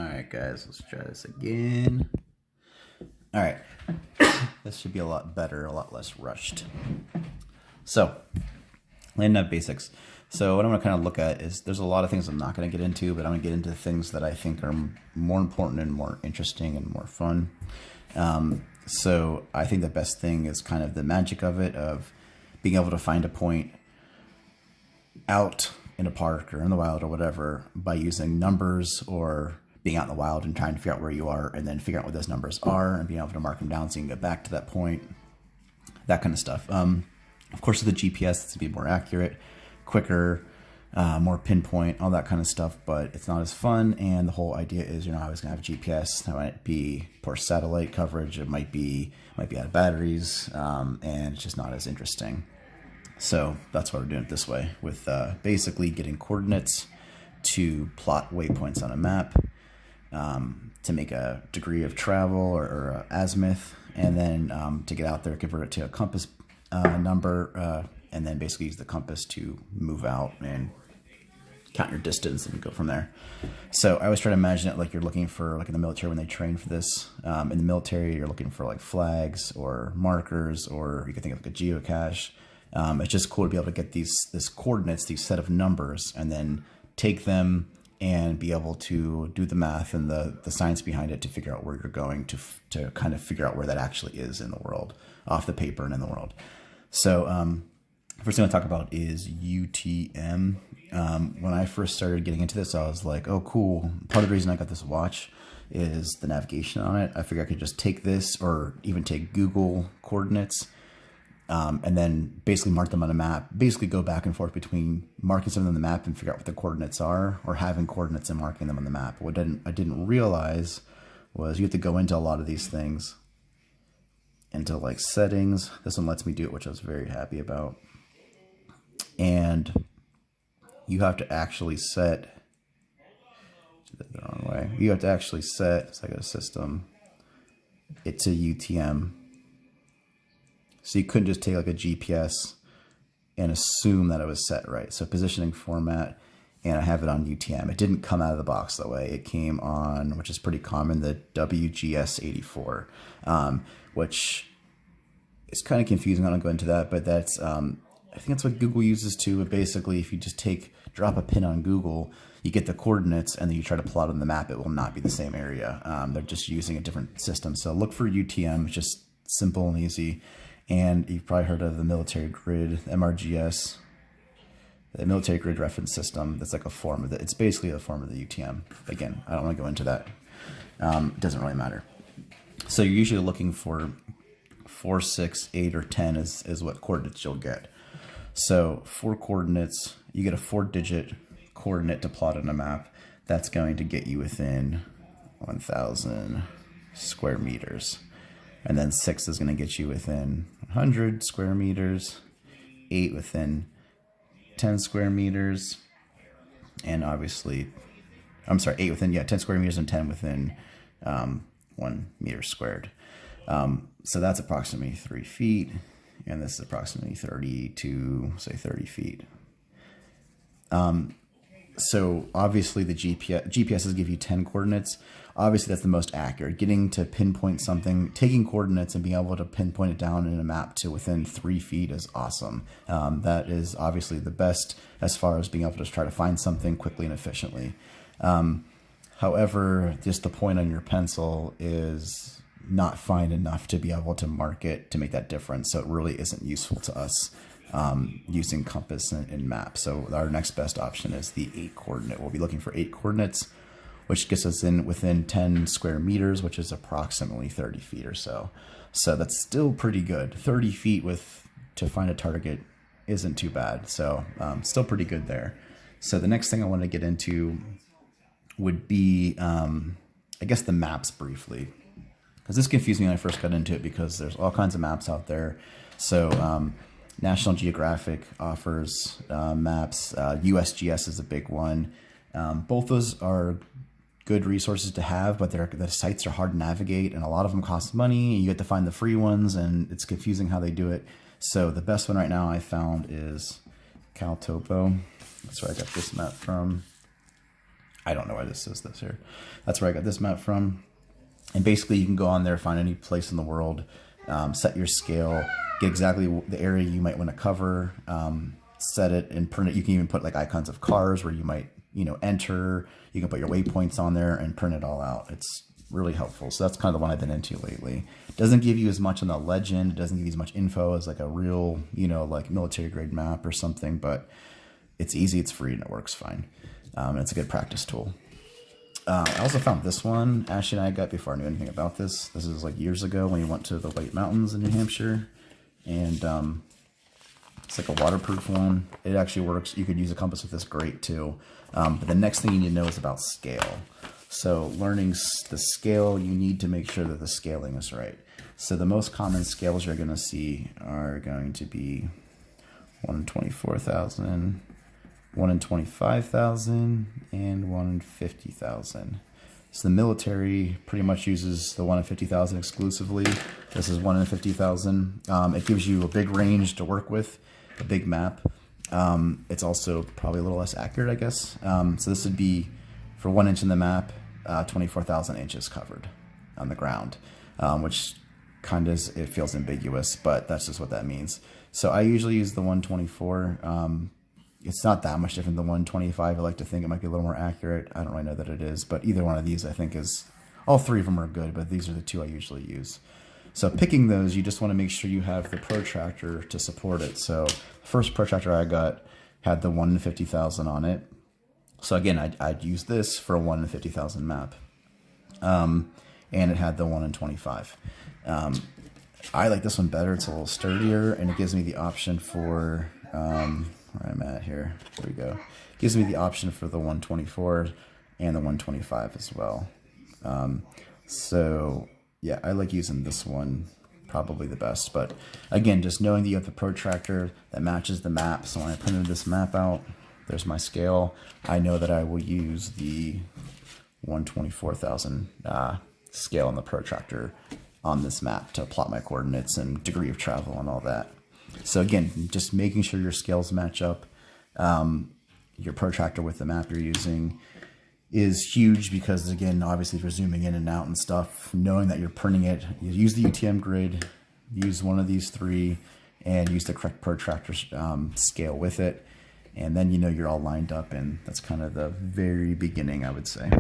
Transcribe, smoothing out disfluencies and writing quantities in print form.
Alright guys, let's try this again. Alright, this should be a lot better, a lot less rushed. So, laying out basics. So what I'm going to kind of look at is, there's a lot of things I'm not going to get into, but I'm going to get into things that I think are more important and more interesting and more fun. So I think the best thing is kind of the magic of it, of being able to find a point out in a park or in the wild or whatever by using numbers, or being out in the wild and trying to figure out where you are and then figure out what those numbers are and being able to mark them down so you can get back to that point, that kind of stuff. Of course, with the GPS, it's to be more accurate, quicker, more pinpoint, all that kind of stuff, but it's not as fun. And the whole idea is you're not always going to have GPS. That might be poor satellite coverage. It might be out of batteries, and it's just not as interesting. So that's why we're doing it this way, with basically getting coordinates to plot waypoints on a map, to make a degree of travel or azimuth, and then to get out there, convert it to a compass number, and then basically use the compass to move out and count your distance and go from there. So I always try to imagine it like you're looking for, like in the military when they train for this, in the military you're looking for like flags or markers, or you can think of like a geocache. It's just cool to be able to get these coordinates, these set of numbers, and then take them and be able to do the math and the science behind it to figure out where you're going, to kind of figure out where that actually is in the world, off the paper and in the world. So first thing I'll talk about is UTM. When I first started getting into this, I was like, oh, cool. Part of the reason I got this watch is the navigation on it. I figured I could just take this, or even take Google coordinates, and then basically mark them on a map, basically go back and forth between marking something on the map and figure out what the coordinates are, or having coordinates and marking them on the map. What I didn't realize was you have to go into a lot of these things, into like settings. This one lets me do it, which I was very happy about. And you have to actually set, the wrong way. You have to actually set, it's like a system, it's a UTM. So you couldn't just take like a GPS and assume that it was set right. So positioning format, and I have it on UTM. It didn't come out of the box that way. It came on, which is pretty common, the WGS84, which is kind of confusing. I don't go into that, but that's, I think that's what Google uses too. But basically, if you just drop a pin on Google, you get the coordinates, and then you try to plot on the map, it will not be the same area. They're just using a different system. So look for UTM. It's just simple and easy. And you've probably heard of the military grid, MRGS, the military grid reference system. That's like a form of it. It's basically a form of the UTM. Again, I don't want to go into that. It doesn't really matter. So you're usually looking for 4, 6, 8, or 10 is what coordinates you'll get. So 4 coordinates, you get a 4-digit coordinate to plot on a map. That's going to get you within 1,000 square meters. And then 6 is going to get you within 100 square meters, 8 within 10 square meters, and obviously, I'm sorry, 8 within, 10 square meters, and 10 within 1 meter squared. So that's approximately 3 feet, and this is approximately 30 to, say, 30 feet. So obviously the GPSs give you 10 coordinates. Obviously that's the most accurate. Getting to pinpoint something, taking coordinates and being able to pinpoint it down in a map to within 3 feet is awesome. That is obviously the best as far as being able to try to find something quickly and efficiently. However, just the point on your pencil is not fine enough to be able to mark it to make that difference. So it really isn't useful to us using compass and map. So our next best option is the 8 coordinate. We'll be looking for 8 coordinates, which gets us in within 10 square meters, which is approximately 30 feet or so. So that's still pretty good. 30 feet to find a target isn't too bad. So still pretty good there. So the next thing I want to get into would be, I guess, the maps briefly, because this confused me when I first got into it, because there's all kinds of maps out there. So National Geographic offers maps. USGS is a big one. Both those are good resources to have, but the sites are hard to navigate, and a lot of them cost money. You get to find the free ones, and it's confusing how they do it. So the best one right now I found is CalTopo. That's where I got this map from. I don't know why this says this here. That's where I got this map from. And basically you can go on there, find any place in the world, set your scale, get exactly the area you might want to cover, set it and print it. You can even put like icons of cars where you might, you know, enter. You can put your waypoints on there and print it all out. It's really helpful. So that's kind of the one I've been into lately. It doesn't give you as much on the legend. It doesn't give you as much info as like a real, you know, like military grade map or something, but it's easy, it's free, and it works fine. And it's a good practice tool. I also found this one. Ashley and I got before I knew anything about this. This is like years ago when we went to the White Mountains in New Hampshire. And it's like a waterproof one. It actually works. You could use a compass with this great too. But the next thing you need to know is about scale. So learning the scale, you need to make sure that the scaling is right. So the most common scales you're going to see are going to be 1 in 24,000, 1 in 25,000, and 1 in 50,000. So the military pretty much uses the 1 in 50,000 exclusively. This is 1 in 50,000. It gives you a big range to work with, a big map. It's also probably a little less accurate, I guess. So this would be for 1 inch in the map, 24,000 inches covered on the ground, which kind of, it feels ambiguous, but that's just what that means. So I usually use the 124. It's not that much different than 125. I like to think it might be a little more accurate. I don't really know that it is, but either one of these I think is, all three of them are good, but these are the two I usually use. So picking those, you just want to make sure you have the protractor to support it. So the first protractor I got had the 1 in 50,000 on it. So again, I'd use this for a 1 in 50,000 map. And it had the 1 in 25. I like this one better. It's a little sturdier, and it gives me the option for, where I'm at here, there we go. It gives me the option for the 124 and the 125 as well. So yeah, I like using this one probably the best. But again, just knowing that you have the protractor that matches the map. So when I printed this map out, there's my scale. I know that I will use the 124,000 scale on the protractor on this map to plot my coordinates and degree of travel and all that. So again, just making sure your scales match up. Your protractor with the map you're using is huge because, again, obviously if you're zooming in and out and stuff, knowing that you're printing it, you use the UTM grid, use one of these three, and use the correct protractor scale with it. And then you know you're all lined up, and that's kind of the very beginning, I would say.